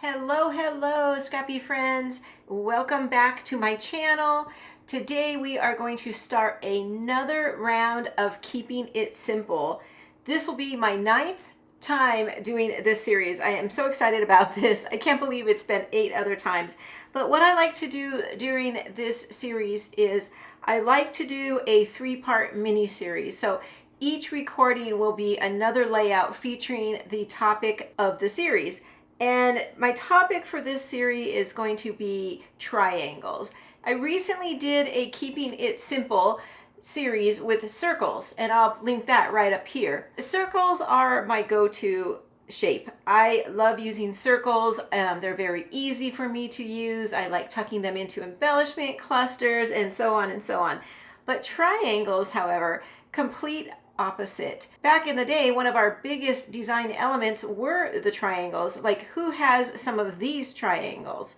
Hello, hello, scrappy friends. Welcome back to my channel. Today we are going to start another round of keeping it simple. This will be my 9th time doing this series. I am so excited about this. I can't believe it's been 8 other times. But what I like to do during this series is I like to do a 3-part mini series. So each recording will be another layout featuring the topic of the series. And my topic for this series is going to be triangles. I recently did a Keeping It Simple series with circles, and I'll link that right up here. Circles are my go-to shape. I love using circles. They're very easy for me to use. I like tucking them into embellishment clusters and so on and so on. But triangles, however, complete opposite. Back in the day, one of our biggest design elements were the triangles. Like, who has some of these triangles?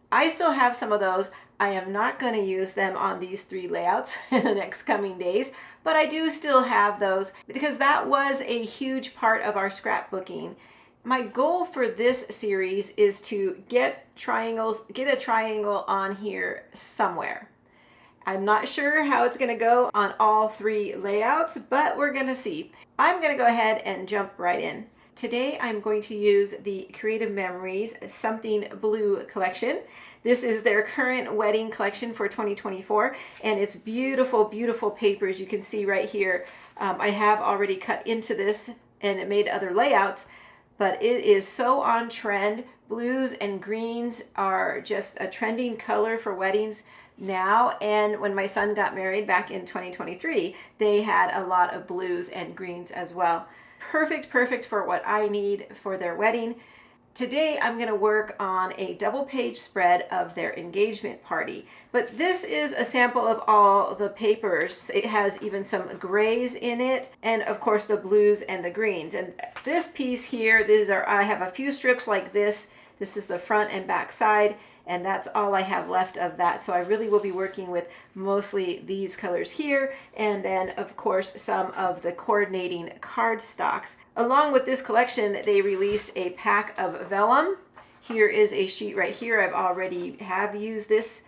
I still have some of those. I am not going to use them on these 3 layouts in the next coming days, but I do still have those because that was a huge part of our scrapbooking. My goal for this series is to get a triangle on here somewhere. I'm not sure how it's going to go on all 3 layouts, but we're going to see. I'm going to go ahead and jump right in. Today I'm going to use the Creative Memories Something Blue collection. This is their current wedding collection for 2024, and it's beautiful, beautiful papers. You can see right here. I have already cut into this and made other layouts, but it is so on trend. Blues and greens are just a trending color for weddings now, and when my son got married back in 2023, they had a lot of blues and greens as well. Perfect for what I need for their wedding. Today I'm going to work on a double-page spread of their engagement party, but this is a sample of all the papers. It has even some grays in it, and of course the blues and the greens. And this piece here, I have a few strips like this. This is the front and back side, and that's all I have left of that. So I really will be working with mostly these colors here, and then of course some of the coordinating cardstocks. Along with this collection, they released a pack of vellum. Here is a sheet right here. I've already used this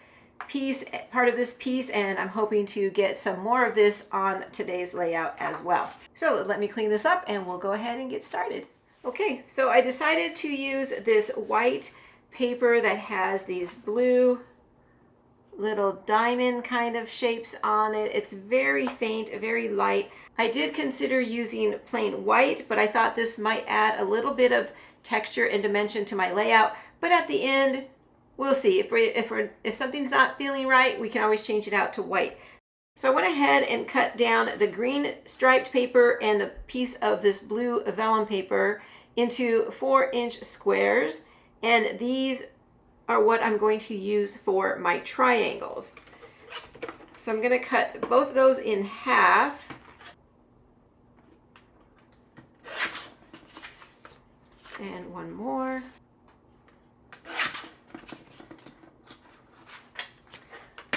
piece, part of this piece, and I'm hoping to get some more of this on today's layout as well. So let me clean this up and we'll go ahead and get started. Okay, so I decided to use this white paper that has these blue little diamond kind of shapes on it. It's very faint, very light. I did consider using plain white, but I thought this might add a little bit of texture and dimension to my layout. But at the end, we'll see. If something's not feeling right, we can always change it out to white. So I went ahead and cut down the green striped paper and a piece of this blue vellum paper into 4-inch squares, and these are what I'm going to use for my triangles. So I'm going to cut both of those in half. And one more.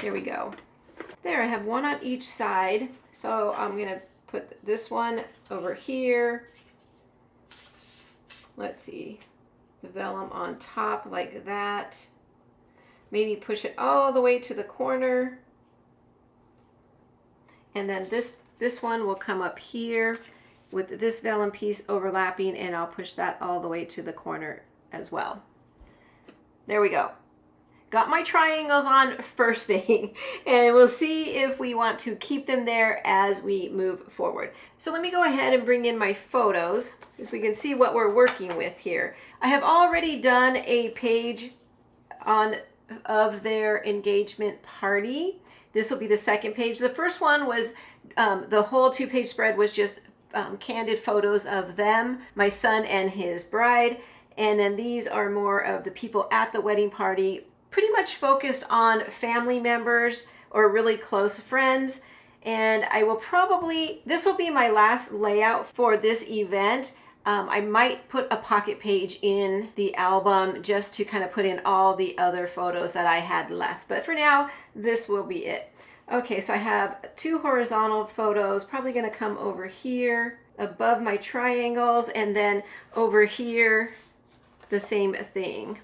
Here we go. There, I have one on each side. So I'm going to put this one over here. Let's see, the vellum on top like that. Maybe push it all the way to the corner. And then this one will come up here with this vellum piece overlapping, and I'll push that all the way to the corner as well. There we go. Got my triangles on first thing, and we'll see if we want to keep them there as we move forward. So let me go ahead and bring in my photos so we can see what we're working with here. I have already done a page of their engagement party. This will be the second page. The first one was the whole 2-page spread was just candid photos of them, my son and his bride, and then these are more of the people at the wedding party, pretty much focused on family members or really close friends. And I will this will be my last layout for this event. I might put a pocket page in the album just to kind of put in all the other photos that I had left. But for now, this will be it. Okay, so I have 2 horizontal photos, probably going to come over here above my triangles, and then over here the same thing.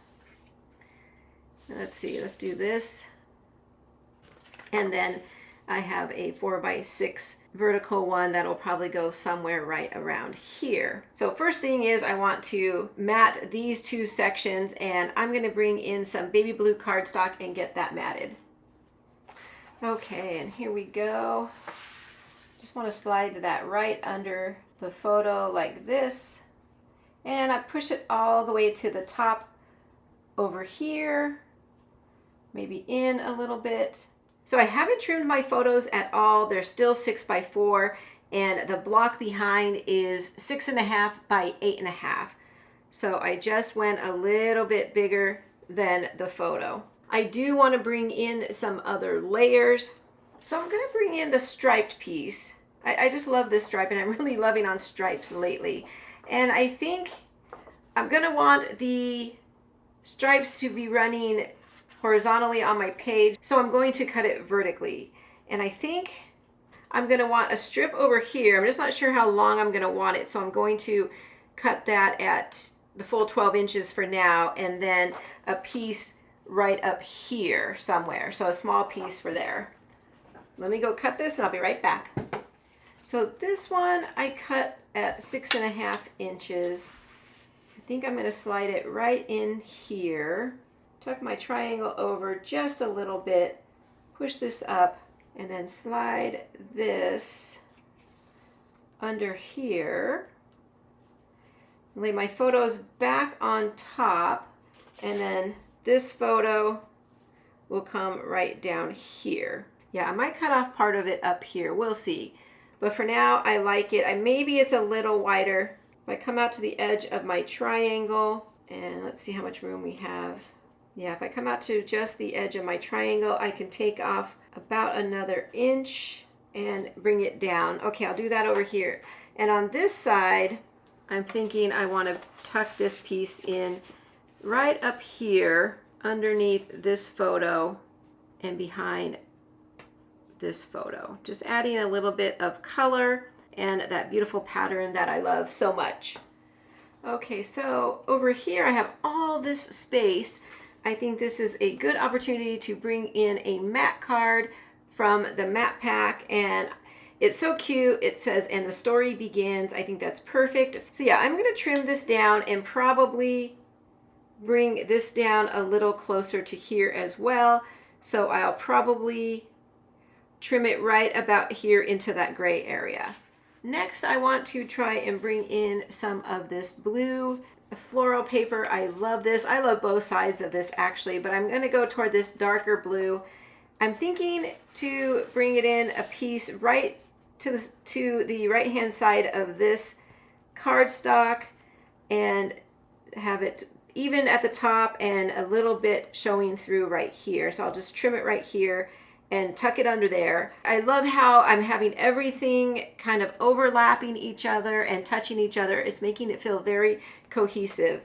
Let's see, let's do this. And then I have a 4x6 vertical one that'll probably go somewhere right around here. So first thing is I want to mat these two sections, and I'm going to bring in some baby blue cardstock and get that matted. Okay, and here we go. Just want to slide that right under the photo like this, and I push it all the way to the top over here, maybe in a little bit. So I haven't trimmed my photos at all. They're still 6x4, and the block behind is 6.5 by 8.5. So I just went a little bit bigger than the photo. I do want to bring in some other layers. So I'm going to bring in the striped piece. I just love this stripe, and I'm really loving on stripes lately. And I think I'm going to want the stripes to be running horizontally on my page, so I'm going to cut it vertically. And I think I'm going to want a strip over here. I'm just not sure how long I'm going to want it, so I'm going to cut that at the full 12 inches for now, and then a piece right up here somewhere, so a small piece for there. Let me go cut this and I'll be right back. So this one I cut at 6.5 inches. I think I'm going to slide it right in here. Tuck my triangle over just a little bit, push this up, and then slide this under here. Lay my photos back on top, and then this photo will come right down here. Yeah, I might cut off part of it up here. We'll see. But for now, I like it. Maybe it's a little wider. If I come out to the edge of my triangle, and let's see how much room we have. Yeah, if I come out to just the edge of my triangle, I can take off about another inch and bring it down. Okay, I'll do that over here. And on this side, I'm thinking I want to tuck this piece in right up here underneath this photo and behind this photo. Just adding a little bit of color and that beautiful pattern that I love so much. Okay, so over here I have all this space. I think this is a good opportunity to bring in a mat card from the mat pack, and it's so cute. It says, "And the story begins." I think that's perfect. So yeah, I'm going to trim this down and probably bring this down a little closer to here as well. So I'll probably trim it right about here into that gray area. Next, I want to try and bring in some of this blue floral paper. I love this. I love both sides of this actually, but I'm going to go toward this darker blue. I'm thinking to bring it in a piece right to the right hand side of this cardstock and have it even at the top and a little bit showing through right here. So I'll just trim it right here and tuck it under there. I love how I'm having everything kind of overlapping each other and touching each other. It's making it feel very cohesive.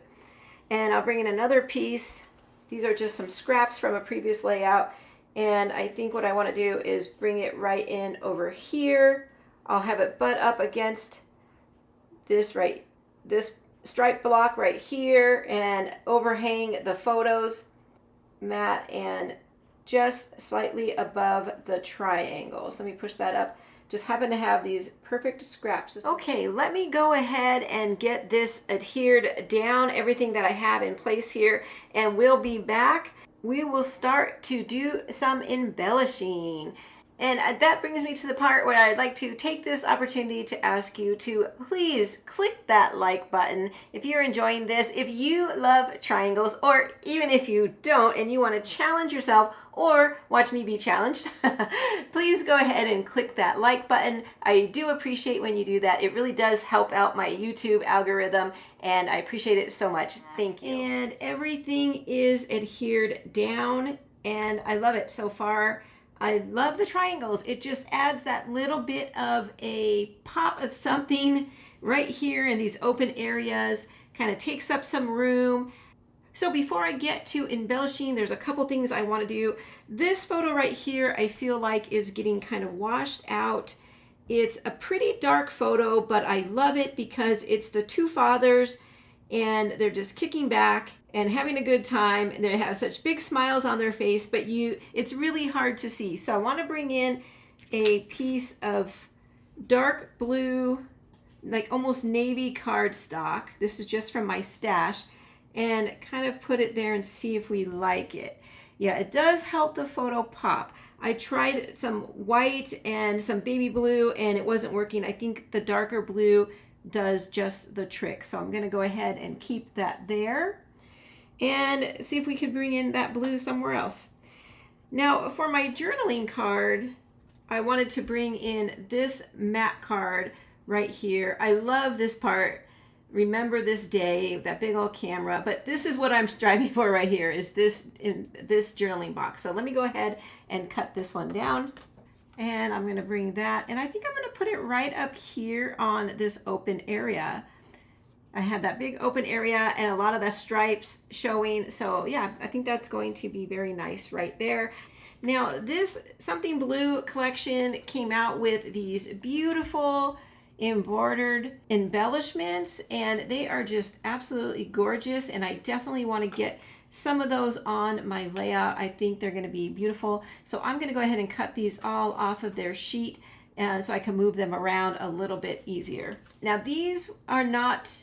And I'll bring in another piece. These are just some scraps from a previous layout. And I think what I want to do is bring it right in over here. I'll have it butt up against this stripe block right here and overhang the photos mat and just slightly above the triangle. So let me push that up. Just happen to have these perfect scraps. Okay, let me go ahead and get this adhered down, everything that I have in place here, and we'll be back. We will start to do some embellishing. And that brings me to the part where I'd like to take this opportunity to ask you to please click that like button if you're enjoying this. If you love triangles, or even if you don't and you want to challenge yourself or watch me be challenged, please go ahead and click that like button. I do appreciate when you do that. It really does help out my YouTube algorithm, and I appreciate it so much. Thank you. And everything is adhered down, and I love it so far. I love the triangles. It just adds that little bit of a pop of something right here in these open areas, kind of takes up some room. So before I get to embellishing, there's a couple things I want to do. This photo right here, I feel like is getting kind of washed out. It's a pretty dark photo, but I love it because it's the two fathers and they're just kicking back and having a good time, and they have such big smiles on their face, but it's really hard to see. So I want to bring in a piece of dark blue, like almost navy cardstock. This is just from my stash, and kind of put it there and see if we like it. Yeah, it does help the photo pop. I tried some white and some baby blue and it wasn't working. I think the darker blue does just the trick. So I'm gonna go ahead and keep that there and see if we could bring in that blue somewhere else. Now for my journaling card, I wanted to bring in this matte card right here. I love this part. Remember this day, that big old camera, but this is what I'm striving for right here, is this in this journaling box. So let me go ahead and cut this one down, and I'm going to bring that, and I think I'm going to put it right up here on this open area. I had that big open area and a lot of the stripes showing, so yeah, I think that's going to be very nice right there. Now this Something Blue collection came out with these beautiful embroidered embellishments, and they are just absolutely gorgeous, and I definitely want to get some of those on my layout. I think they're going to be beautiful. So I'm going to go ahead and cut these all off of their sheet so I can move them around a little bit easier. Now these are not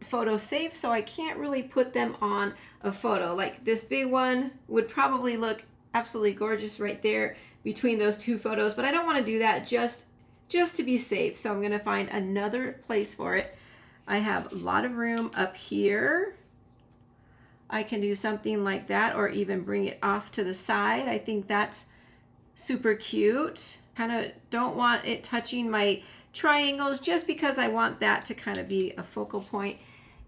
photo safe, so I can't really put them on a photo. Like this big one would probably look absolutely gorgeous right there between those two photos, but I don't want to do that just to be safe. So I'm going to find another place for it. I have a lot of room up here. I can do something like that, or even bring it off to the side. I think that's super cute. Kind of don't want it touching my triangles just because I want that to kind of be a focal point.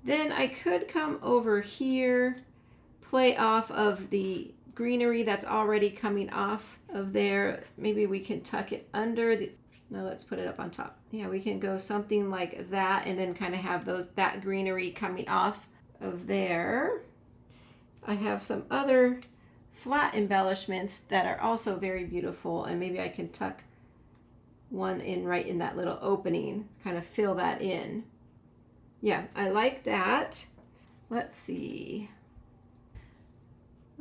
Then I could come over here, play off of the greenery that's already coming off of there. Maybe we can tuck it under the, no, let's put it up on top. Yeah, we can go something like that, and then kind of have that greenery coming off of there. I have some other flat embellishments that are also very beautiful, and maybe I can tuck one in right in that little opening, kind of fill that in. Yeah, I like that. Let's see.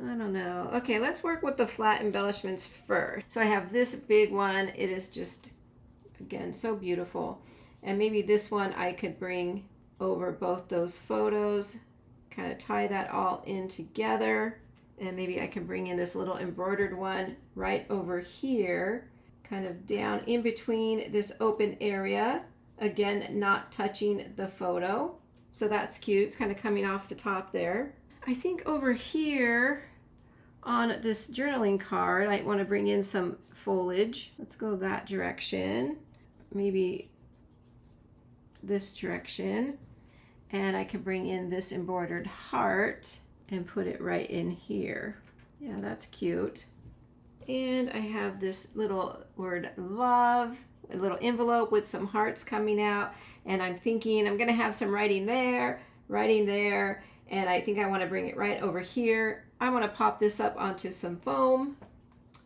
I don't know. Okay, let's work with the flat embellishments first. So I have this big one. It is just, again, so beautiful. And maybe this one I could bring over both those photos, kind of tie that all in together. And maybe I can bring in this little embroidered one right over here, kind of down in between this open area. Again, not touching the photo. So that's cute. It's kind of coming off the top there. I think over here on this journaling card, I want to bring in some foliage. Let's go that direction. Maybe this direction. And I can bring in this embroidered heart and put it right in here. Yeah, that's cute. And I have this little word love, a little envelope with some hearts coming out. And I'm thinking I'm gonna have some writing there, and I think I want to bring it right over here. I want to pop this up onto some foam,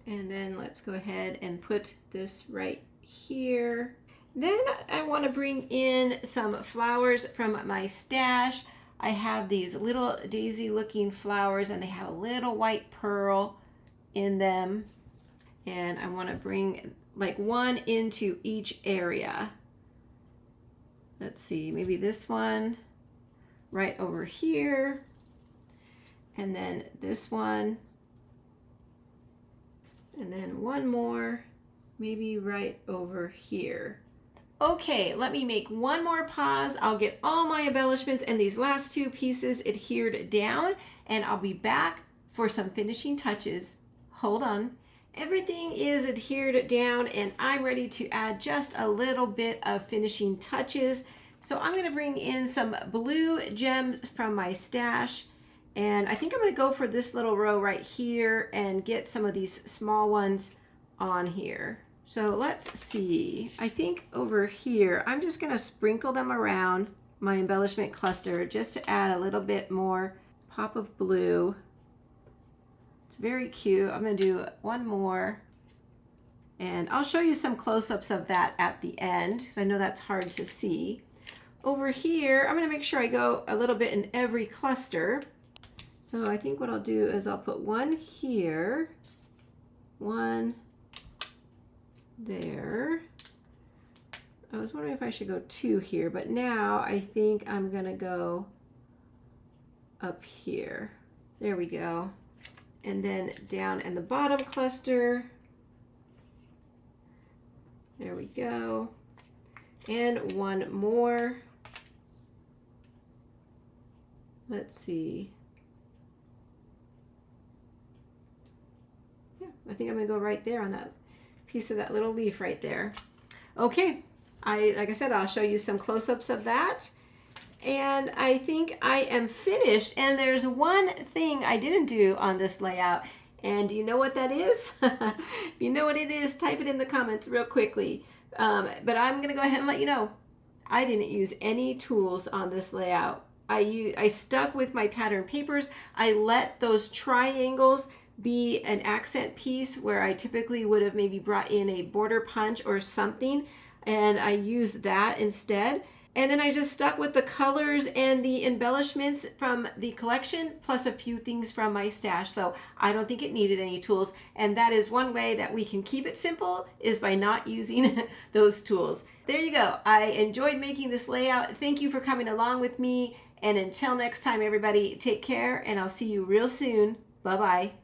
and then let's go ahead and put this right here. Then I want to bring in some flowers from my stash. I have these little daisy looking flowers, and they have a little white pearl in them, and I want to bring like one into each area. Let's see, maybe this one right over here, and then this one, and then one more maybe right over here. Okay, let me make one more pause. I'll get all my embellishments and these last two pieces adhered down, and I'll be back for some finishing touches. Hold on. Everything is adhered down, and I'm ready to add just a little bit of finishing touches. So I'm going to bring in some blue gems from my stash, and I think I'm going to go for this little row right here and get some of these small ones on here. So let's see. I think over here, I'm just going to sprinkle them around my embellishment cluster just to add a little bit more pop of blue. It's very cute. I'm going to do one more, and I'll show you some close-ups of that at the end because I know that's hard to see. over here, I'm going to make sure I go a little bit in every cluster. So I think what I'll do is I'll put one here, one there. I was wondering if I should go two here, but now I think I'm going to go up here. There we go. And then down in the bottom cluster. There we go. And one more. Let's see. Yeah, I think I'm going to go right there on that piece of that little leaf right there. Okay, like I said, I'll show you some close-ups of that. And I think I am finished. And there's one thing I didn't do on this layout. And do you know what that is? If you know what it is, type it in the comments real quickly. But I'm going to go ahead and let you know. I didn't use any tools on this layout. I stuck with my pattern papers. I let those triangles be an accent piece where I typically would have maybe brought in a border punch or something, and I used that instead. And then I just stuck with the colors and the embellishments from the collection, plus a few things from my stash. So I don't think it needed any tools. And that is one way that we can keep it simple, is by not using those tools. There you go. I enjoyed making this layout. Thank you for coming along with me. And until next time, everybody, take care, and I'll see you real soon. Bye-bye.